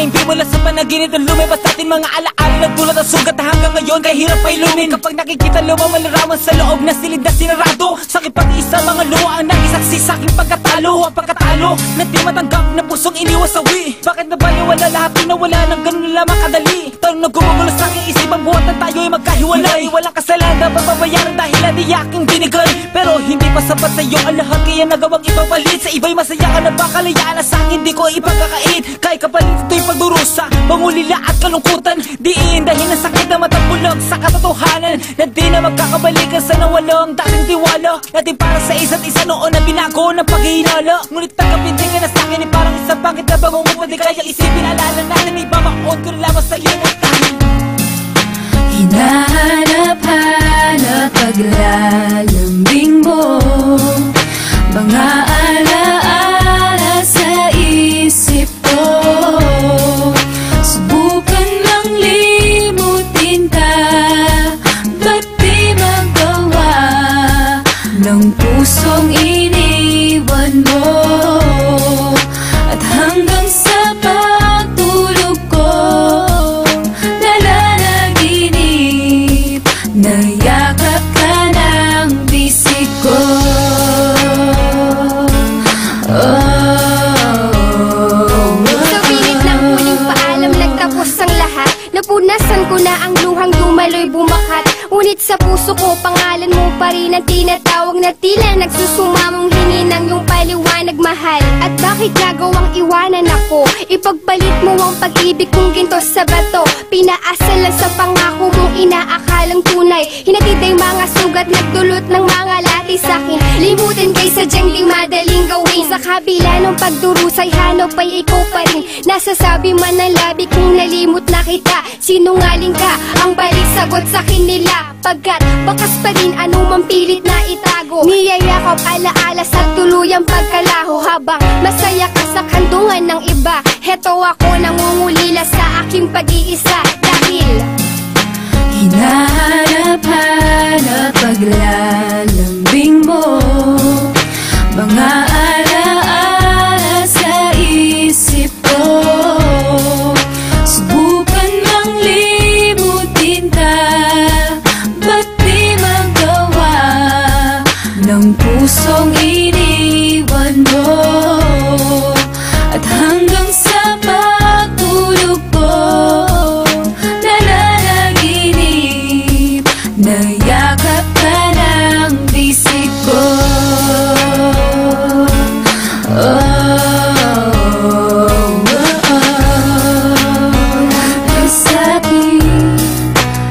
maimbi mula sa panaginip na lumabas natin mga alaala na tulad ang sugat na hanggang ngayon kaya hirap pa ilumin. Kapag nakikita lumang malarawan sa loob na silid na sinarado, sakit pati isa mga luha ang nakisaksi sa aking pagkatalo. Ang pagkatalo na di matanggap na pusong iniwasawi. Bakit nabaliwala lahat pinawala ng ganun lamang kadali? Tanong na gumugulo sa aking isip ang buhat na tayo'y magkahiwalay. Walang kasalanan na mababayaran dahil di aking binigay. Pero hindi pa sapat sa'yo ang lahat kaya nagawang ipapalit. Sa iba'y masaya ka na ba kalayaan na sa'kin di ko ipagkakait. Kahit kapalit ito'y pagdurusa, pangulila at kalungkutan. Di iindahin ang sakit na matapulog sa katotohanan na di na magkakabalikan sa nawalong dating tiwala natin para sa isa't isa noon na binago ng paghihinala. Ngunit tanggapin din ka na sa'kin ay parang isang bakit na bang umupad di kaya isipin alala natin ibamaon ko na lamang sa limutan. Hinahanap-hanap paglalambing mo, mga alaala sa isip ko. Subukan lang limutin ka, ba't di magawa ng pusong iniwan mo? At hanggang sa pagtulog ko, nayakap ka ng bisig ko. Sa pilit ng huling paalam nagtapos ang lahat. Napunasan ko na ang luhang dumaloy bumakat. Ngunit sa puso ko pangalan mo pa rin ang tinatawag na tila nagsusumamong hininang yung paliwanag mahal. At bakit nagawang iwanan ako? Ipagpalit mo ang pag-ibig kong ginto sa bato. Pinaasal lang sa pangako mong inaakalang tunay. Hinatid ay mga sugat nagdulot ng mga lati sa'kin. Limutin kay sadyang di madaling gawin. Sa kabila ng pagdurusay hanap ay ikaw pa rin. Nasasabi man ng labi kung nalimot na kita. Sinungaling ka, ang balik sagot sa nila. Pagkat bakas pa rin anumang pilit na itago. Niyayakap alaala sa tuluyang pagkalaho. Habang masaya ka sa kandungan ng iba, heto ako nangungulila sa aking pag-iisa. Dahil hinahanap-hanap paglalambing mo, mga alaala sa isip ko. Subukan mang limutin ka, ba't di magawa ng pusong iniwan mo? At hanggang sa pagtulog ko, nayakap ka ng bisig ko. Ang sakit,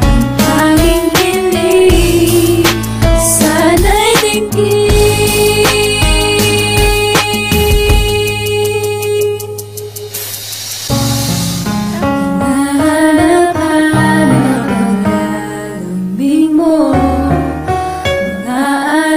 ang tanging hiling, sana'y dinggin. Hinahanap-hanap paglalambing mo, mga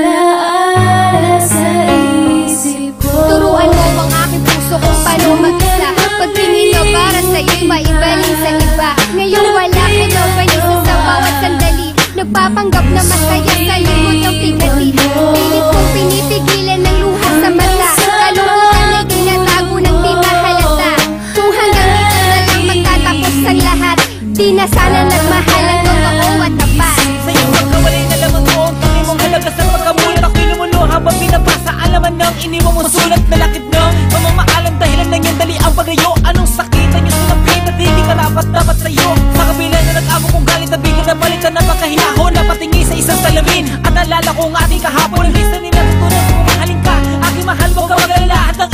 alaala sa isip ko. turuan mo ang aking puso kung paano mag-isa. Pagtingin na para sa'yo'y maibaling sa iba. Ngayon wala ka na balisa sa bawat sandali. Nagpapanggap na masaya sa limot ng pigati. Pilit kong pinipigilan ng luha sa mata. Kalungkutan ay tinatago ng di mahalata. Kung hanggang dito na lang magtatapos ang lahat, di na sana nagmahal ang totoo at tapat. Sa iyong pagkawalay na lamang mo ang tunay mong halaga sa pagkamulat. Ako'y lumulo habang binabasa alaman ng iniwang mong sulat na lakit ng mamamaalam dahilan ng iyong dali ang pagayo. Anong sakit ang iyong sinapit at hindi karapat dapat sa'yo? Sa kabila na nag-amo kong galit na bigla na balik ka na makahinahon. Napatingin sa isang salamin at nalala ko ang ating kahapon. Ang lista nila tutunan kung mahalin ka. Aking mahal mo ka magalala at ang